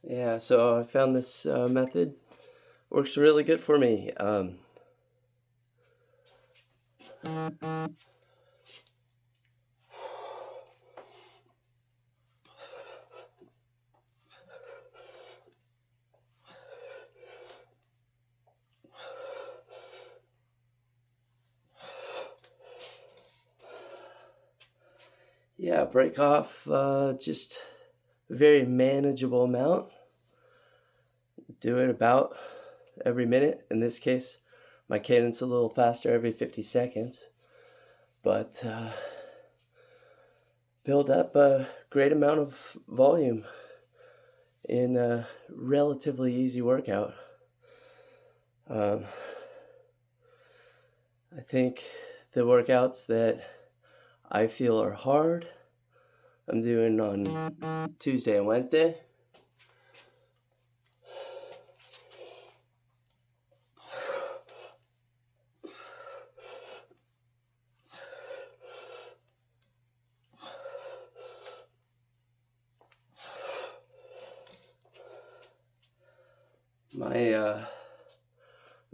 Yeah, so I found this method works really good for me. Yeah, break off just a very manageable amount. Do it about every minute. In this case, my cadence a little faster every 50 seconds. But build up a great amount of volume in a relatively easy workout. I think the workouts that I feel are hard, I'm doing on Tuesday and Wednesday.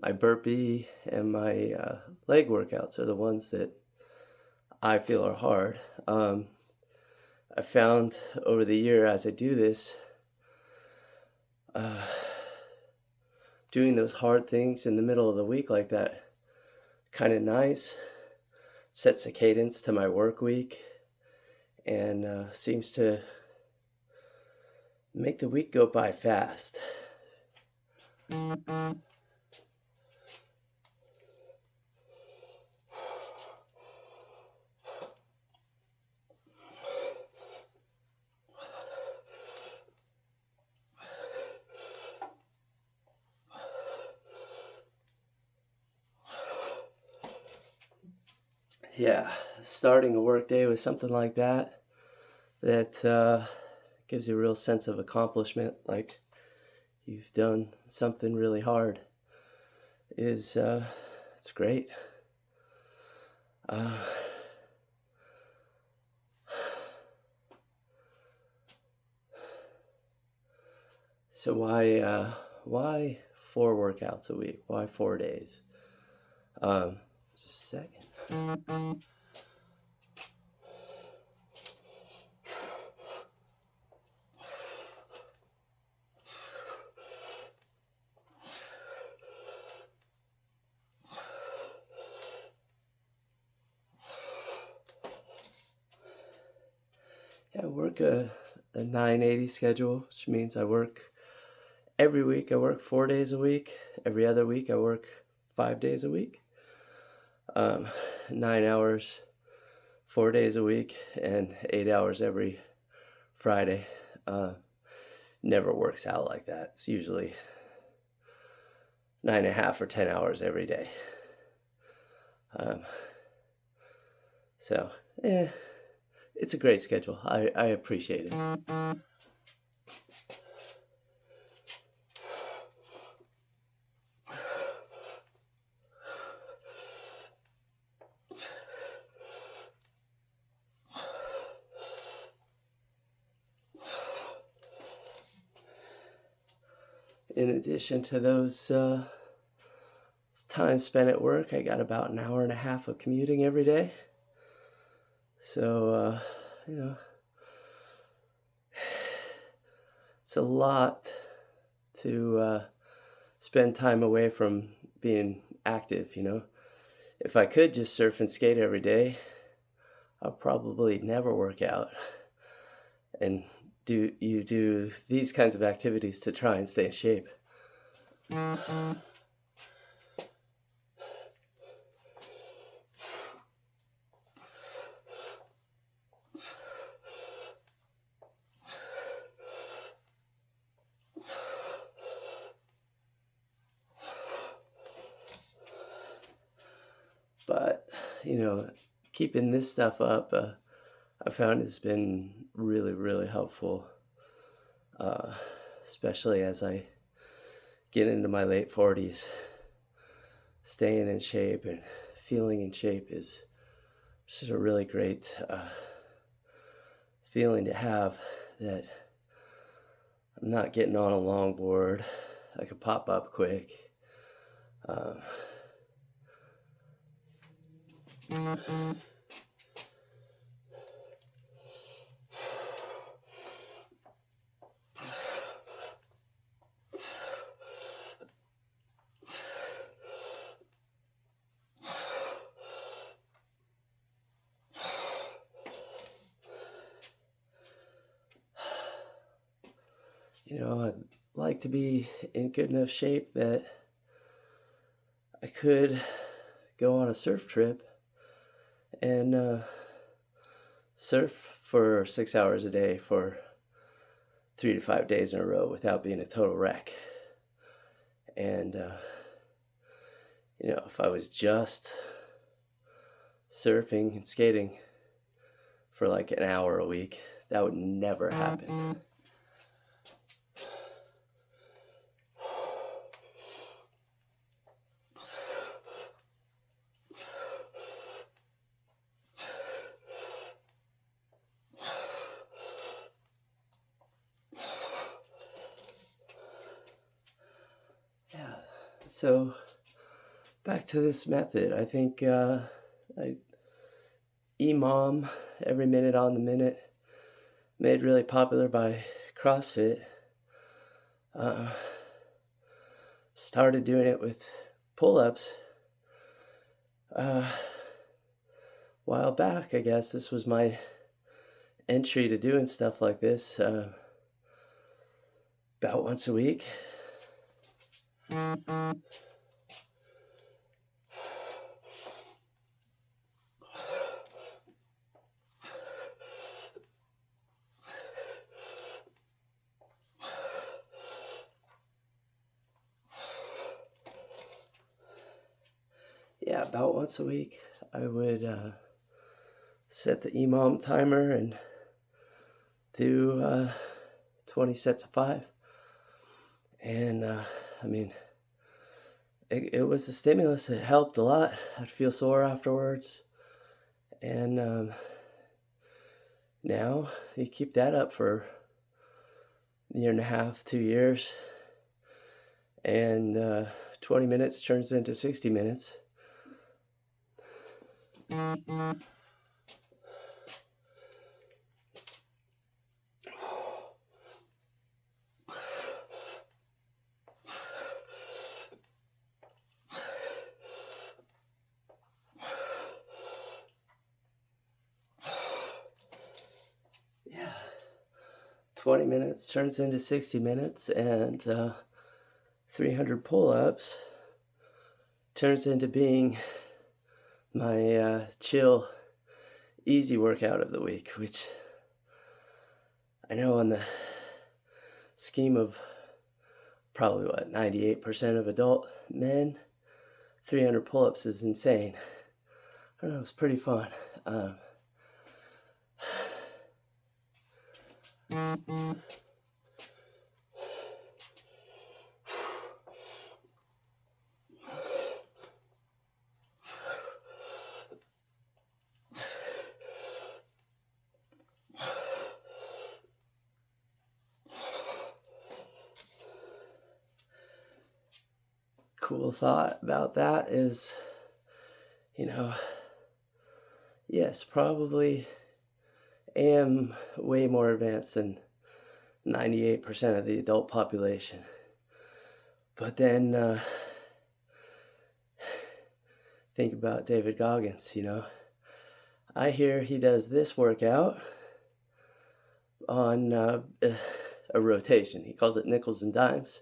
My burpee and my leg workouts are the ones that I feel are hard. I found over the year as I do this, doing those hard things in the middle of the week like that, kind of nice. Sets a cadence to my work week and seems to make the week go by fast. Yeah, starting a work day with something like that gives you a real sense of accomplishment, like you've done something really hard, is it's great. So why 4 workouts a week? Why 4 days? Just a second. Yeah, I work a 980 schedule, which means I work every week. I work 4 days a week. Every other week I work 5 days a week. 9 hours, 4 days a week, and 8 hours every Friday. Never works out like that. It's usually 9.5 or 10 hours every day. So, it's a great schedule. I appreciate it. In addition to those time spent at work, I got about an hour and a half of commuting every day. So, it's a lot to spend time away from being active, If I could just surf and skate every day, I'll probably never work out and do these kinds of activities to try and stay in shape. But, keeping this stuff up, I found has been really, really helpful, especially as I get into my late 40s. Staying in shape and feeling in shape is just a really great feeling to have, that I'm not getting on a longboard. I can pop up quick. I'd like to be in good enough shape that I could go on a surf trip and surf for 6 hours a day for 3 to 5 days in a row without being a total wreck. And, if I was just surfing and skating for like an hour a week, that would never happen. Yeah, so back to this method. I think EMOM, every minute on the minute, made really popular by CrossFit. Started doing it with pull-ups a while back. I guess this was my entry to doing stuff like this, about once a week. Yeah, about once a week, I would set the EMOM timer and do 20 sets of 5. And, it was the stimulus. It helped a lot. I'd feel sore afterwards. And now you keep that up for a year and a half, 2 years, and 20 minutes turns into 60 minutes. Yeah. 20 minutes turns into 60 minutes, and 300 pull-ups turns into being my chill, easy workout of the week, which I know on the scheme of probably 98% of adult men, 300 pull-ups is insane. I don't know, it's pretty fun. Cool thought about that is, yes, probably am way more advanced than 98% of the adult population. But then think about David Goggins, I hear he does this workout on a rotation. He calls it nickels and dimes.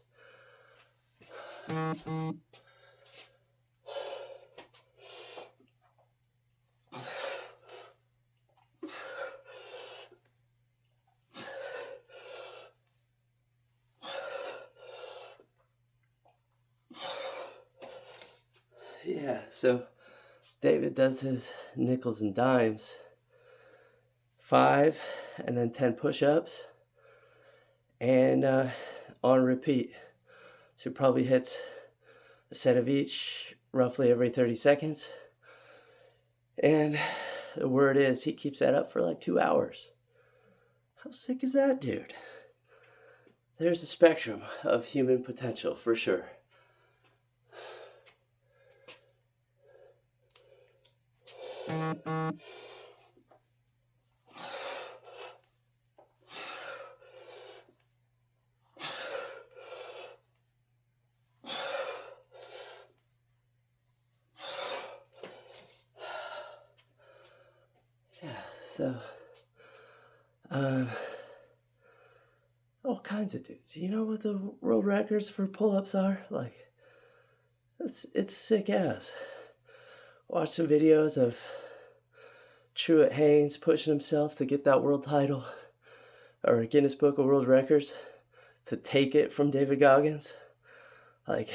Yeah, so David does his nickels and dimes, 5 and then 10 push-ups, and on repeat. So he probably hits a set of each roughly every 30 seconds. And the word is he keeps that up for like 2 hours. How sick is that, dude? There's a spectrum of human potential for sure. Yeah, so all kinds of dudes. You know what the world records for pull-ups are? Like, it's sick ass. Watch some videos of Truett Haynes pushing himself to get that world title, or Guinness Book of World Records to take it from David Goggins. Like,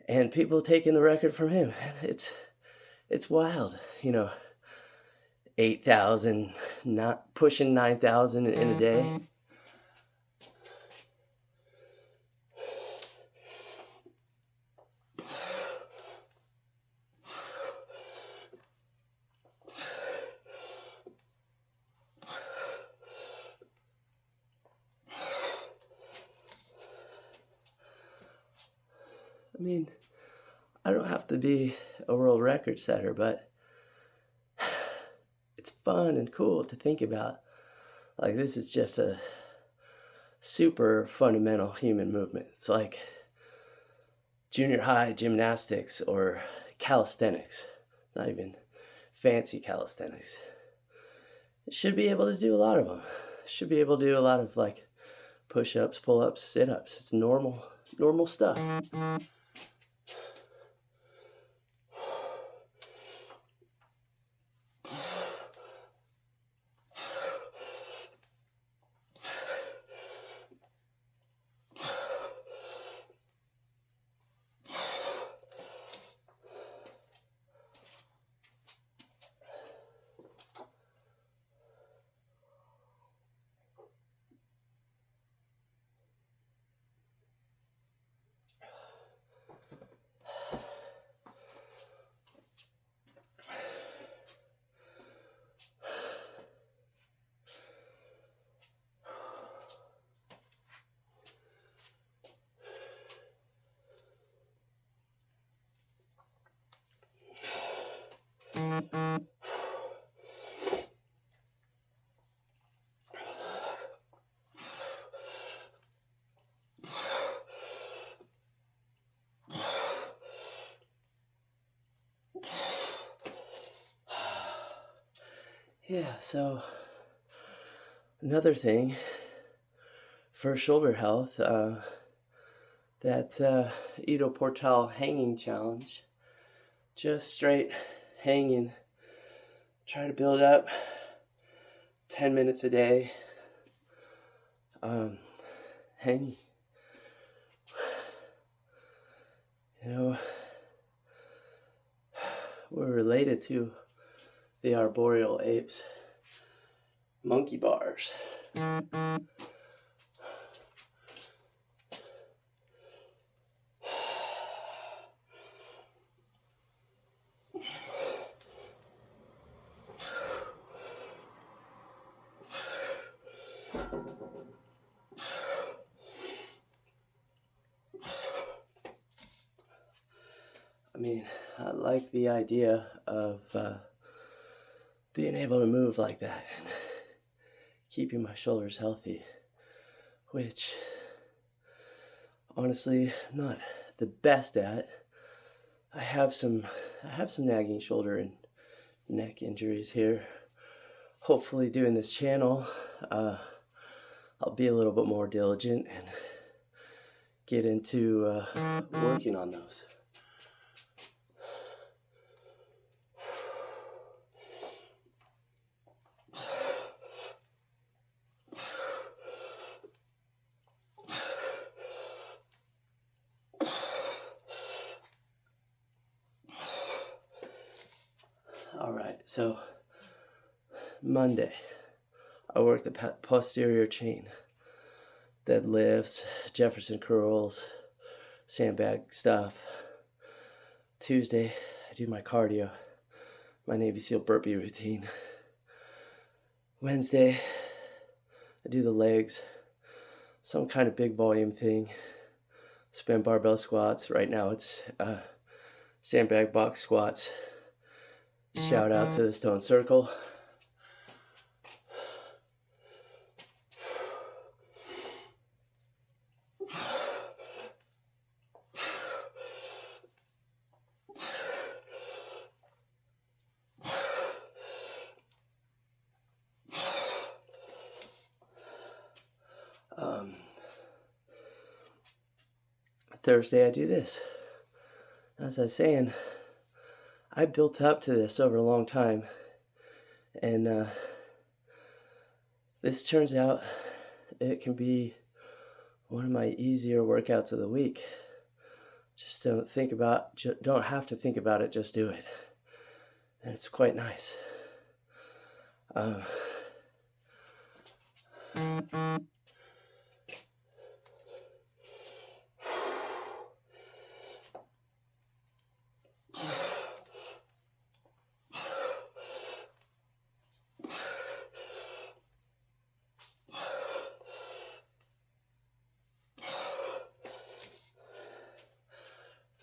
and people taking the record from him. It's wild, 8,000, not pushing 9,000 in a day. I mean, I don't have to be a world record setter, but it's fun and cool to think about. Like, this is just a super fundamental human movement. It's like junior high gymnastics or calisthenics, not even fancy calisthenics. You should be able to do a lot of them. Should be able to do a lot of like push-ups, pull-ups, sit-ups. It's normal stuff. Yeah, so another thing for shoulder health, that Ido Portal hanging challenge, just straight hanging, try to build up 10 minutes a day, hanging. You know, we're related to the arboreal apes. Monkey bars. I mean, I like the idea of being able to move like that and keeping my shoulders healthy, which honestly I'm not the best at. I have some nagging shoulder and neck injuries here. Hopefully doing this channel, I'll be a little bit more diligent and get into working on those. All right, so Monday, I work the posterior chain, deadlifts, Jefferson curls, sandbag stuff. Tuesday, I do my cardio, my Navy SEAL burpee routine. Wednesday, I do the legs, some kind of big volume thing, spin barbell squats. Right now it's sandbag box squats. Shout out to the Stone Circle. Thursday I do this. As I was saying, I built up to this over a long time, and this turns out it can be one of my easier workouts of the week. Just don't have to think about it, just do it. And it's quite nice.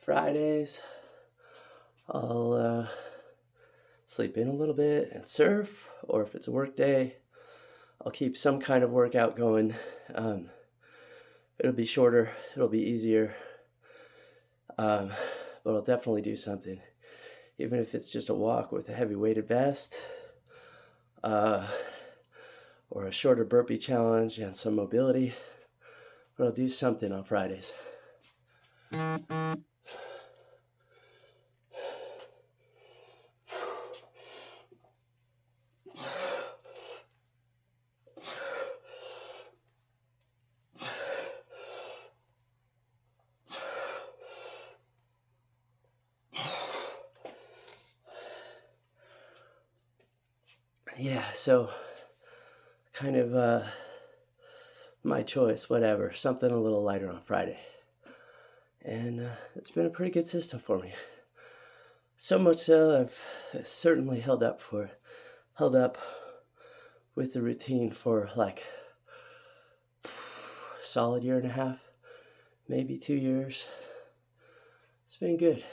Fridays, I'll sleep in a little bit and surf, or if it's a work day, I'll keep some kind of workout going. It'll be shorter, it'll be easier, but I'll definitely do something. Even if it's just a walk with a heavy weighted vest, or a shorter burpee challenge and some mobility, but I'll do something on Fridays. Yeah, so kind of my choice, whatever, something a little lighter on Friday. And it's been a pretty good system for me. So much so I've certainly held up with the routine for like solid year and a half, maybe 2 years. It's been good.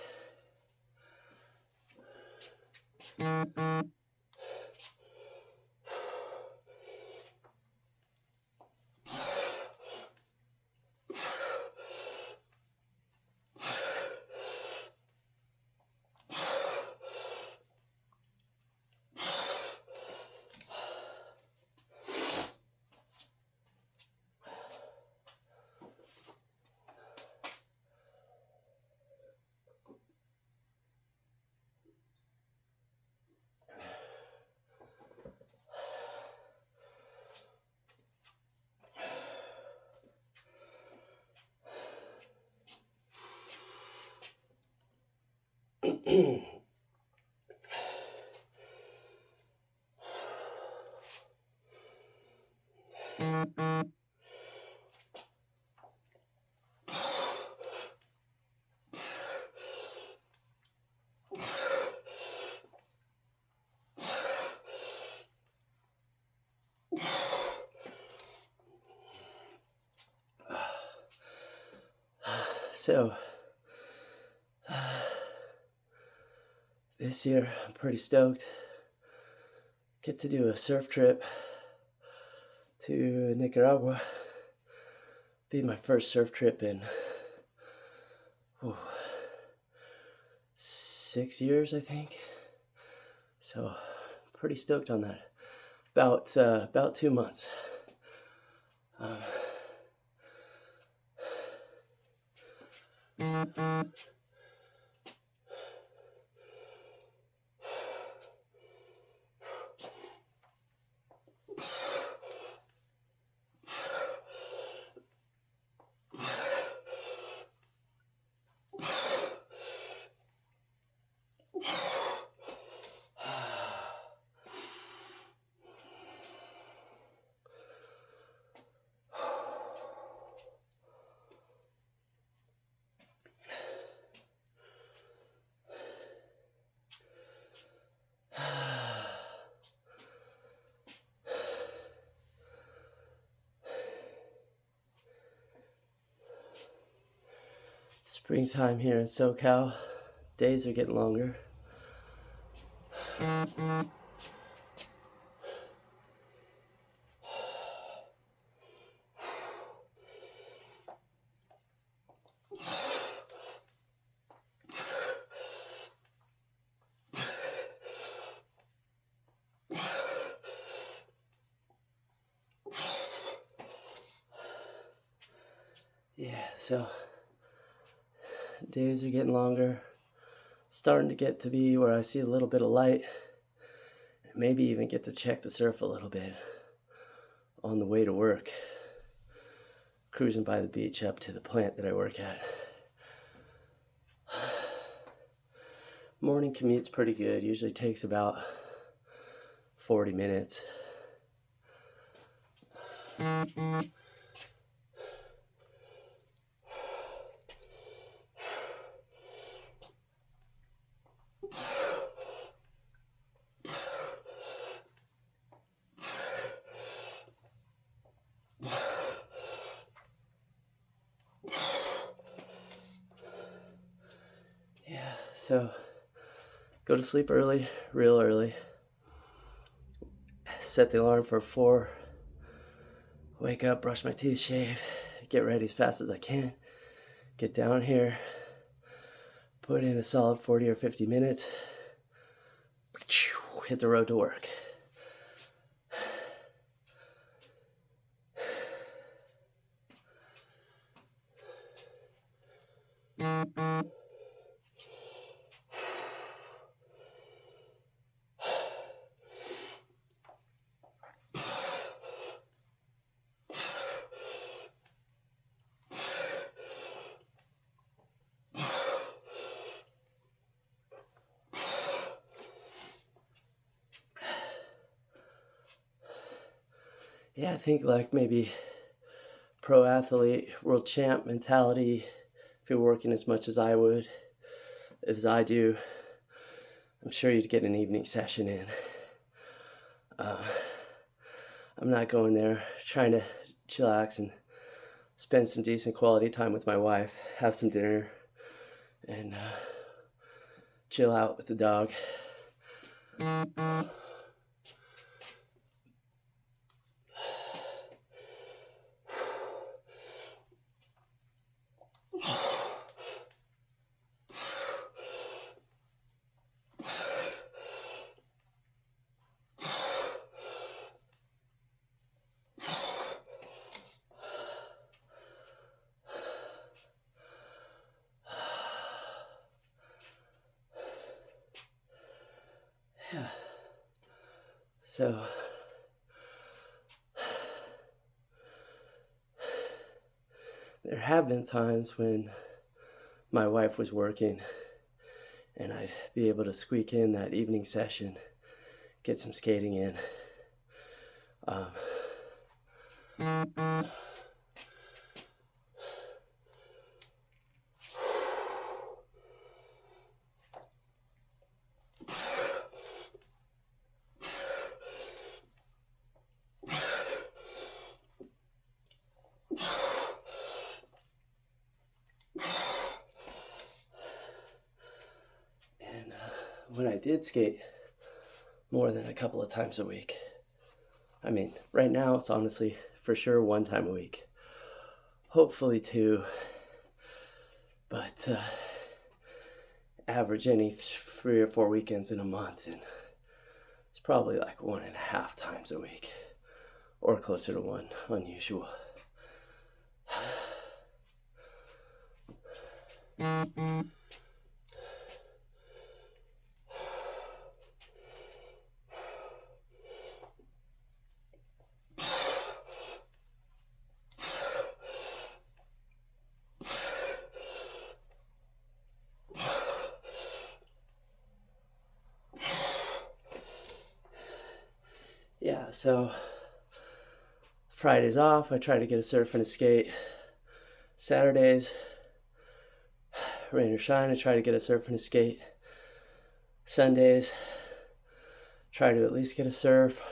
So, this year I'm pretty stoked. Get to do a surf trip to Nicaragua. Be my first surf trip in 6 years, I think. So, pretty stoked on that. About 2 months. Springtime here in SoCal. Days are getting longer. Yeah, so days are getting longer. Starting to get to be where I see a little bit of light. And maybe even get to check the surf a little bit on the way to work. Cruising by the beach up to the plant that I work at. Morning commute's pretty good. Usually takes about 40 minutes. Yeah, so go to sleep early, real early. Set the alarm for 4. Wake up, brush my teeth, shave, get ready as fast as I can. Get down here, put in a solid 40 or 50 minutes, hit the road to work. Yeah, I think like maybe pro athlete, world champ mentality, if you're working as much as I would, as I do, I'm sure you'd get an evening session in. I'm not going there trying to chillax and spend some decent quality time with my wife, have some dinner, and chill out with the dog. Yeah. So there have been times when my wife was working and I'd be able to squeak in that evening session, get some skating in. And when I did skate more than a couple of times a week, I mean, right now it's honestly for sure 1 time a week, hopefully 2, but average any 3 or 4 weekends in a month, and it's probably like 1.5 times a week, or closer to 1, unusual. Yeah, so Fridays off, I try to get a surf and a skate. Saturdays, rain or shine, I try to get a surf and a skate. Sundays, try to at least get a surf.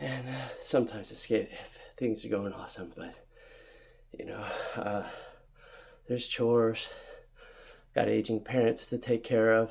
And sometimes a skate if things are going awesome, but you know, there's chores, got aging parents to take care of.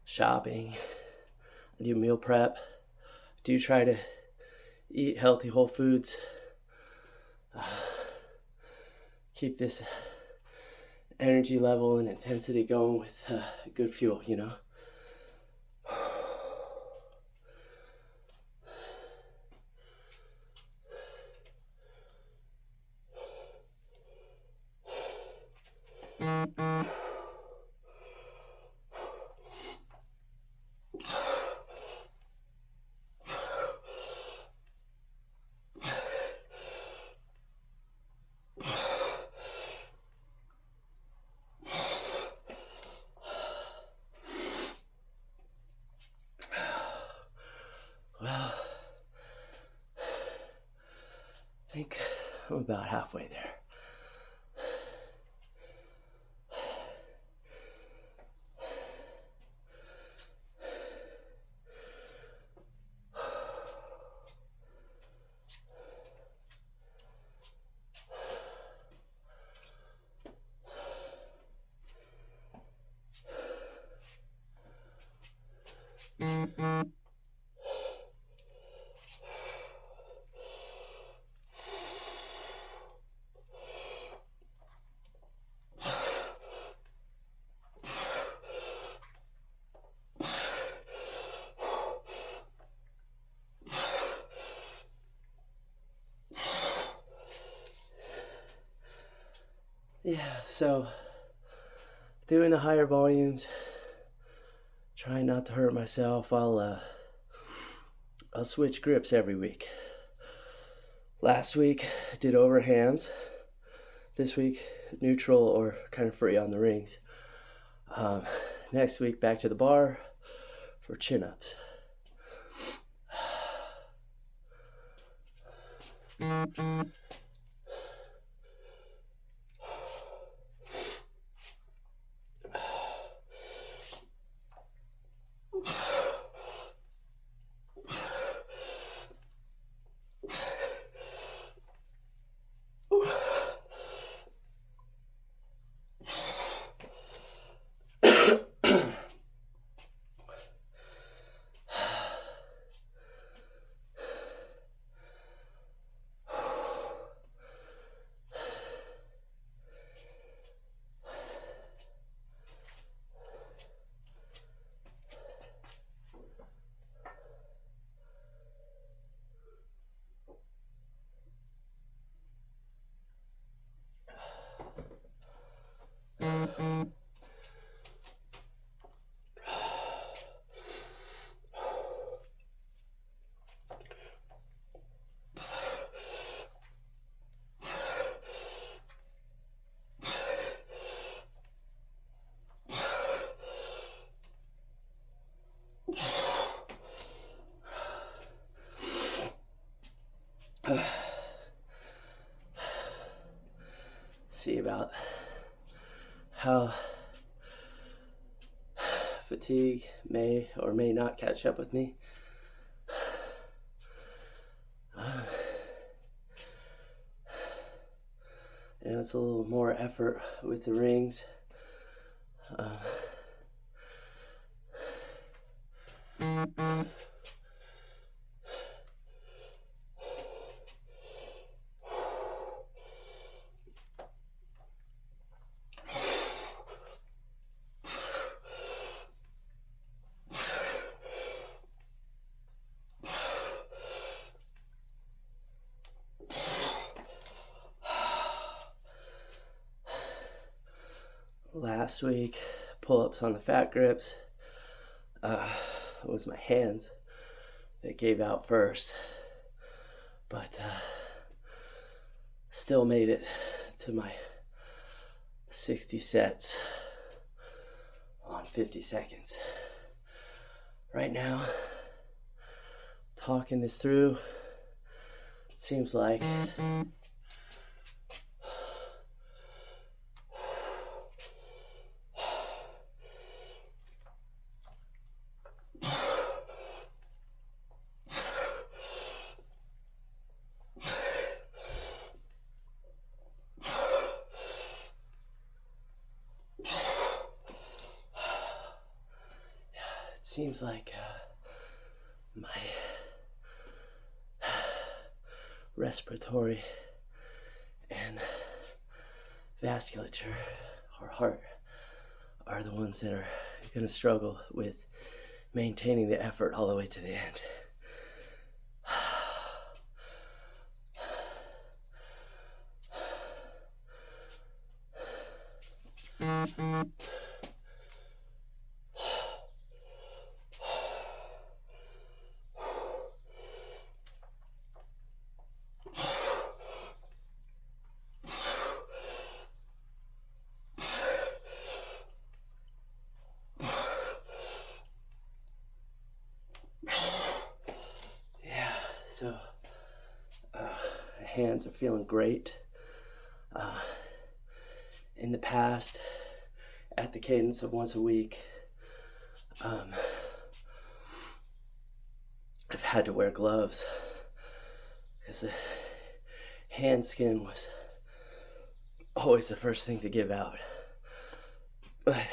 Shopping, I do meal prep, do try to eat healthy whole foods, keep this energy level and intensity going with good fuel, you know. Well, I think I'm about halfway there. Yeah, so doing the higher volumes, trying not to hurt myself. I'll switch grips every week. Last week I did overhands. This week neutral or kind of free on the rings. Next week back to the bar for chin-ups. talking about how fatigue may or may not catch up with me. And it's a little more effort with the rings. Last week, pull-ups on the fat grips. It was my hands that gave out first, but still made it to my 60 sets on 50 seconds. Right now, talking this through, it seems like my respiratory and vasculature or heart are the ones that are going to struggle with maintaining the effort all the way to the end. So, hands are feeling great. In the past, at the cadence of once a week, I've had to wear gloves because the hand skin was always the first thing to give out. But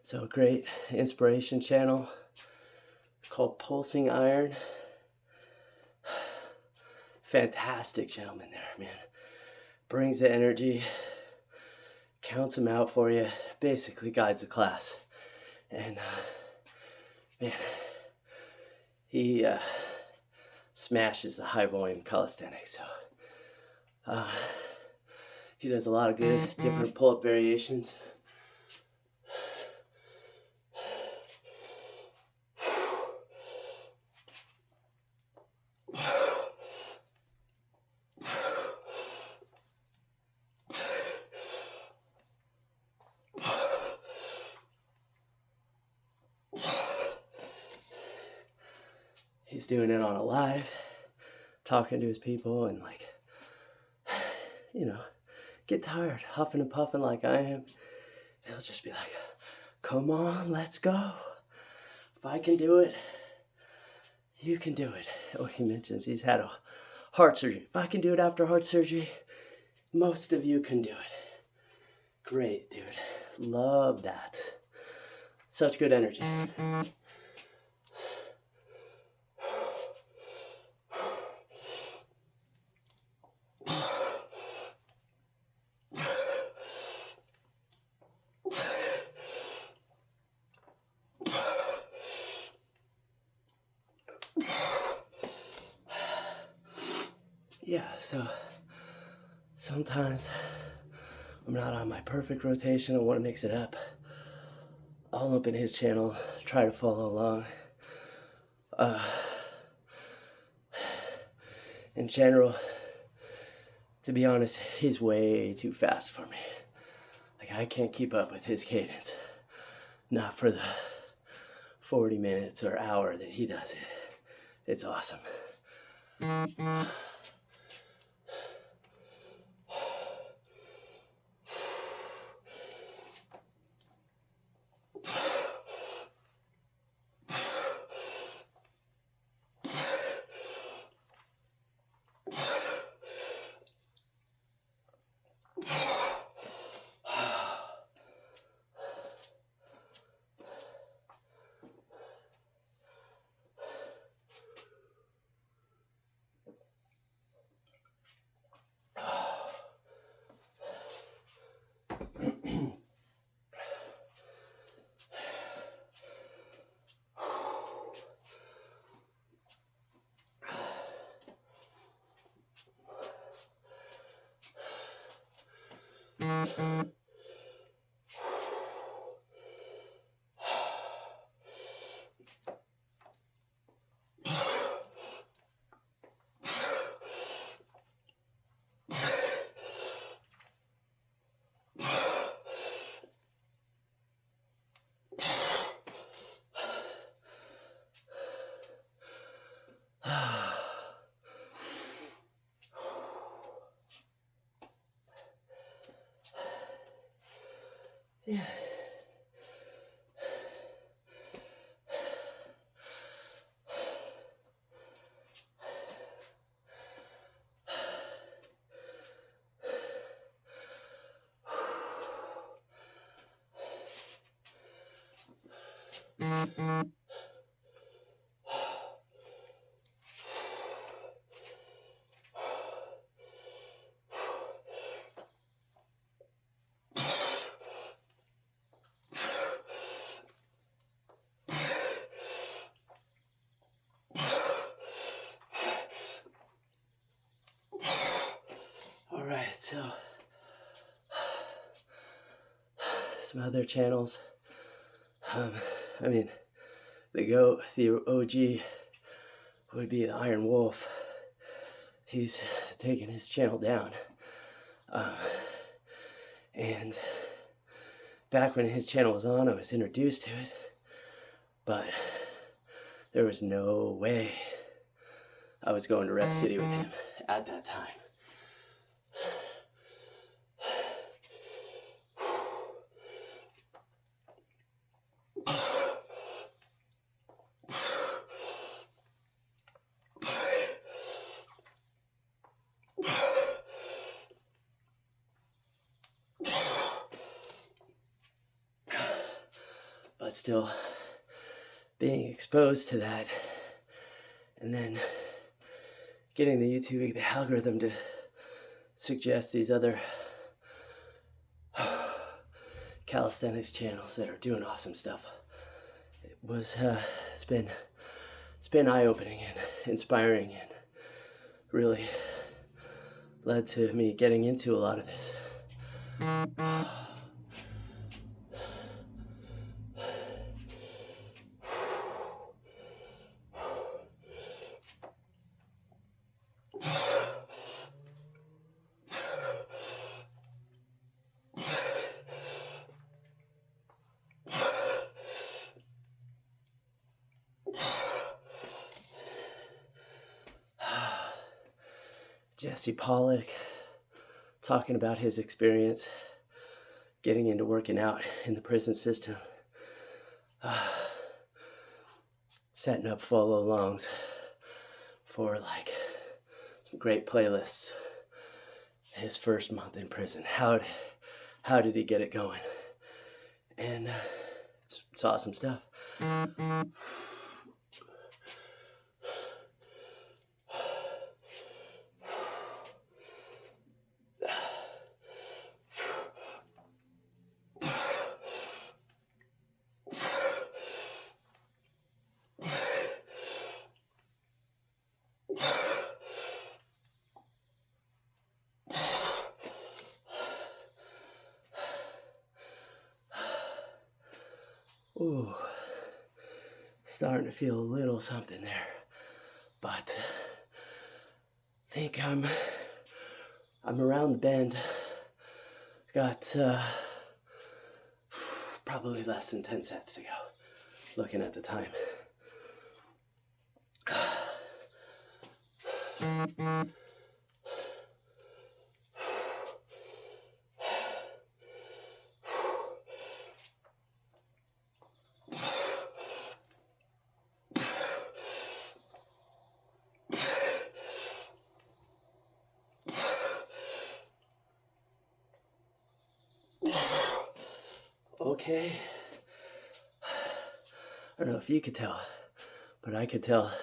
so a great inspiration channel called Pulsing Iron. Fantastic gentleman there, man. Brings the energy, counts them out for you, basically guides the class. And man, he smashes the high volume calisthenics. So he does a lot of good different pull-up variations. He's doing it on a live, talking to his people, and like, get tired, huffing and puffing like I am, he'll just be like, come on, let's go. If I can do it, you can do it. Oh, he mentions he's had a heart surgery. If I can do it after heart surgery, most of you can do it. Great, dude. Love that. Such good energy. Yeah, so sometimes I'm not on my perfect rotation. I want to mix it up. I'll open his channel, try to follow along. In general, to be honest, he's way too fast for me. Like, I can't keep up with his cadence. Not for the 40 minutes or hour that he does it. It's awesome. Yeah. All right, so some other channels. I mean, the OG would be the Iron Wolf. He's taken his channel down. And back when his channel was on, I was introduced to it, but there was no way I was going to Rep City with him at that time. But still, being exposed to that, and then getting the YouTube algorithm to suggest these other calisthenics channels that are doing awesome stuff, it was it's been eye-opening and inspiring, and really led to me getting into a lot of this. Jesse Pollock talking about his experience getting into working out in the prison system, setting up follow alongs for like some great playlists. His first month in prison, how did he get it going? And it's awesome stuff. Ooh, starting to feel a little something there, but I think I'm around the bend. Got probably less than 10 sets to go, looking at the time. Okay. I don't know if you could tell, but I could tell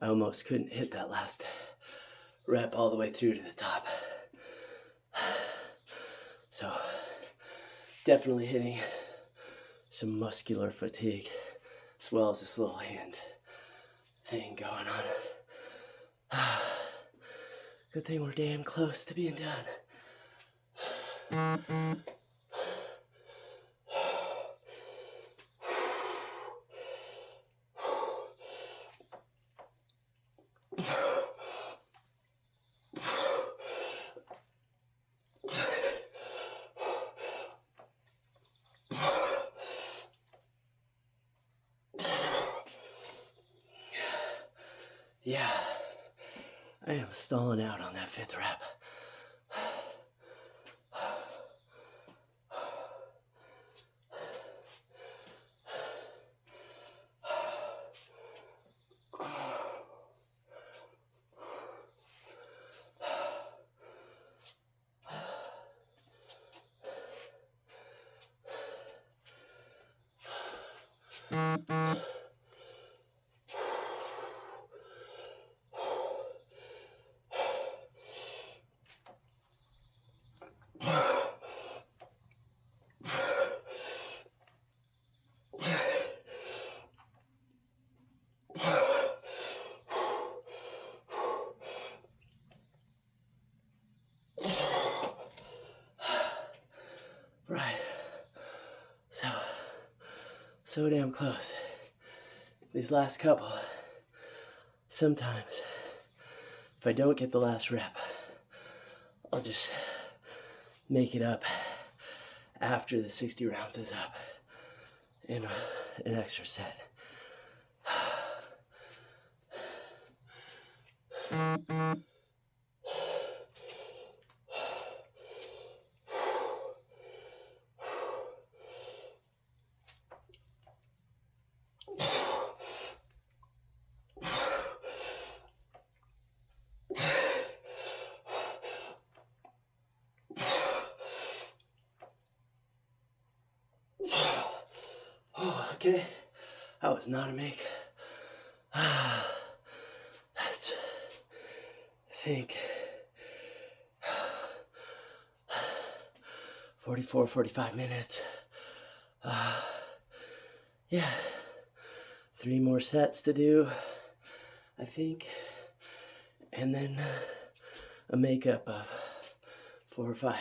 I almost couldn't hit that last rep all the way through to the top. So, definitely hitting some muscular fatigue, as well as this little hand thing going on. Good thing we're damn close to being done. Yeah, I am stalling out on that 5th rep. Right, so damn close. These last couple, sometimes, if I don't get the last rep, I'll just make it up after the 60 rounds is up in an extra set. Oh, okay, that was not a make. That's, I think, 44, 45 minutes. Yeah, 3 more sets to do, I think, and then a makeup of 4 or 5.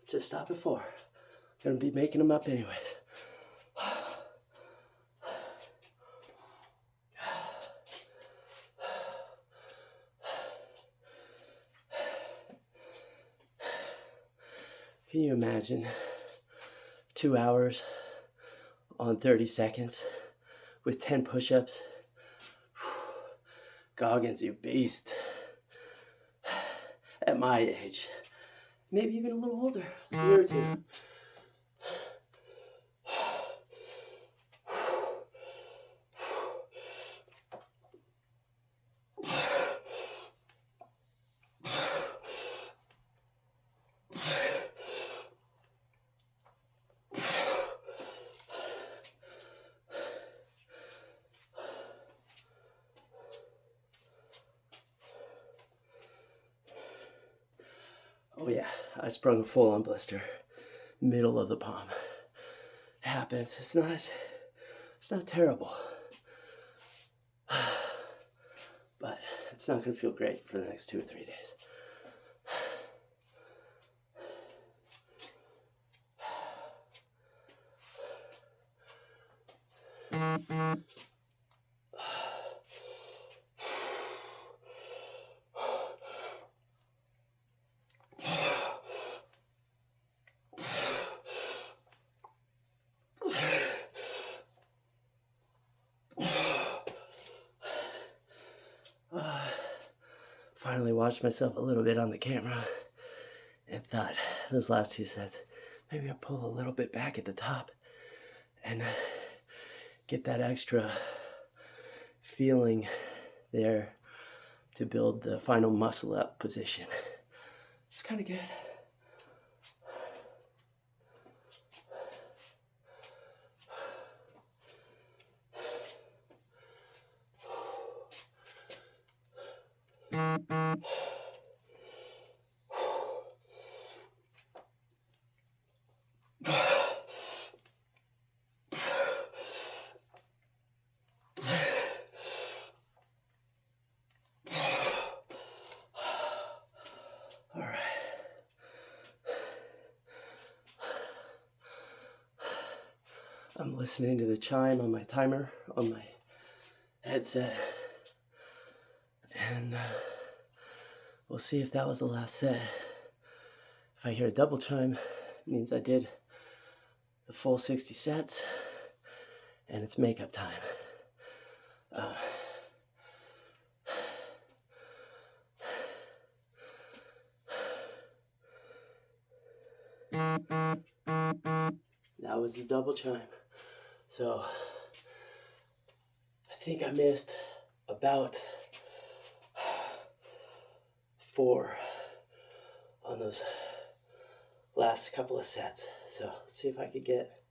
Just stop at 4. Gonna be making them up anyways. Can you imagine 2 hours on 30 seconds with 10 push-ups? Goggins, you beast. At my age, maybe even a little older, a year or two. Oh yeah, I sprung a full-on blister, middle of the palm. Happens. It's not terrible, but it's not gonna feel great for the next 2 or 3 days. Finally watched myself a little bit on the camera and thought those last 2 sets, maybe I'll pull a little bit back at the top and get that extra feeling there to build the final muscle up position. It's kind of good. All right. I'm listening to the chime on my timer on my headset, and we'll see if that was the last set. If I hear a double chime, it means I did the full 60 sets, and it's makeup time. That was the double chime. So I think I missed about 4 on those last couple of sets. So let's see if I could get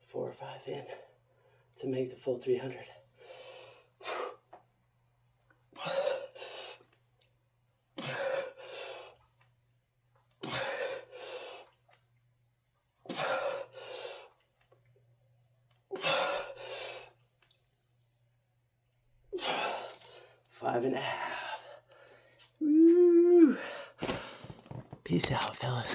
4 or 5 in to make the full 300. Five and a half. Woo. Peace out, fellas.